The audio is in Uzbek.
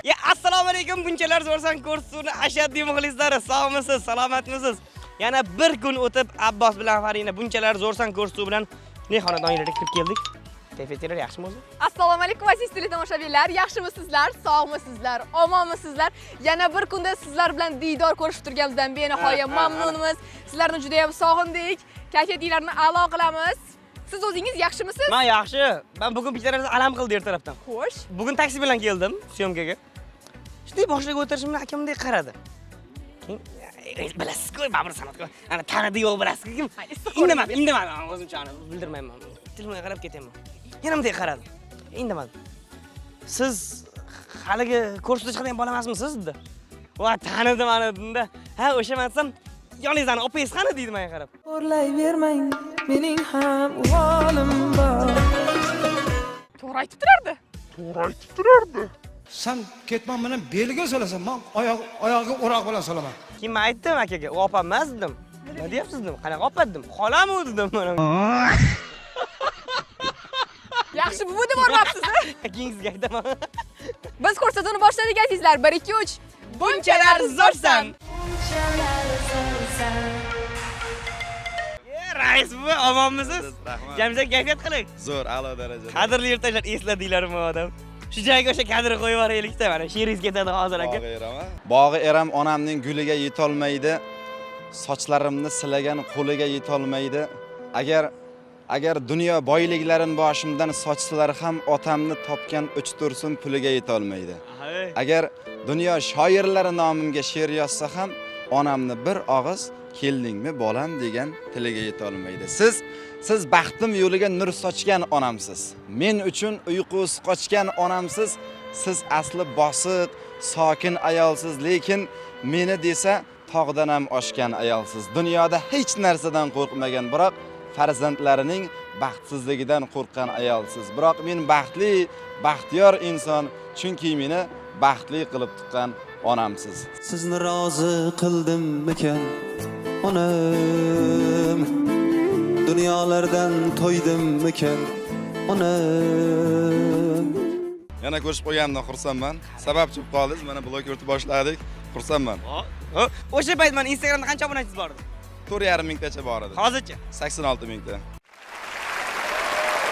Ya assalomu alaykum, bunchalar zo'rsan ko'rsatuvni ashaddiy muxlislari, sog'misiz, salomatmisiz? Yana bir kun o'tib Abbos bilan Farina bunchalar zo'rsan ko'rsatuvi bilan xonadonlarga kirib keldik. Kayfiyatingiz yaxshimi o'zi? Assalomu alaykum aziz tomoshabinlar, yaxshimisizlar, sog'misizlar, omonmisizlar? Yana bir kunda sizlar bilan diydor ko'rishib turganimizdan benihoya mamnunmiz. Sizlarni juda ham sog'indik. Kayfiyatingizni a'lo qilamiz. Siz o'zingiz yaxshimisiz? Men yaxshi. Men bugun bittalarni alam qildi ertalabdan. Xo'sh. Bugun taksi bilan keldim syomkaga. Shunday boshiga o'tirishimni akamdek qaradi. Keyin bilasiz-ku, baribir san'atkor. Ana tanidi yo'q bilasiz-ku. Indamadi, o'zimcha bildirmayman. Telefonga qarab ketaman. Yana bunday qaradi. Indamadi. Siz haligi kursda chiqadigan bola emasmisiz dedi. Va tanidim ana dedimda. Ha, o'sha emasam, yoningizdan opingiz qani deydi menga qarab. O'rlayvermang, mening ham uvolim bor. To'g'ri aytib turardi. Sen ketmon bilan beliga solasan, men oyog'iga o'roq bilan solaman. Keyin men aytdim akaga, u opam emas dedim. Nima deyapsiz dedim. Qanaqa opa dedim. Xolam u dedim mana. Yaxshi buvi deb o'rmabsiz. Keyin sizga aytaman. Biz ko'rsatuvni boshladik azizlar. 1 2 3. Bunchalar zo'rsan. Rais buvi, omonmisiz? Jamshid kayfiyat qiling. Zo'r, a'lo darajada. Qadrli yurtdoshlar, esladinglarmi odam? Shu joyga o'sha kadrni qo'yib yuboraylik-da, mana she'ringiz ketadi hozir aka. Bog'i eram onamning guliga yetolmaydi. Sochlarimni silagan qo'liga yetolmaydi. Agar dunyo boyliklarini boshimdan sochsalar ham otamni topgan 3-4 puliga yetolmaydi. Agar dunyo shoirlari nomimga she'r yozsa ham onamni bir og'iz keldingmi bolam degan tiliga yetolmaydi. Siz baxtim yo'liga nur sochgan onamsiz. Men uchun uyqusi qochgan onamsiz. Siz asli bosiq, sokin ayolsiz, lekin meni desa tog'dan ham oshgan ayolsiz. Dunyoda hech narsadan qo'rqmagan, biroq farzandlarining baxtsizligidan qo'rqgan ayolsiz. Biroq men baxtli, baxtiyor inson, chunki meni baxtli qilib tuqqan onamsiz. Sizni rozi qildimmikan, onam? Dunyolardan to'ydimmikan, onam? Yana ko'rishib qo'yganimdan xursandman. Sababchi bo'lib qoldingiz, mana blog yuritib boshladik. Xursandman. O'sha payt men Instagramda qancha obunachingiz bor edi? 4,5 mingtacha bor edi. Hozircha 86 mingta.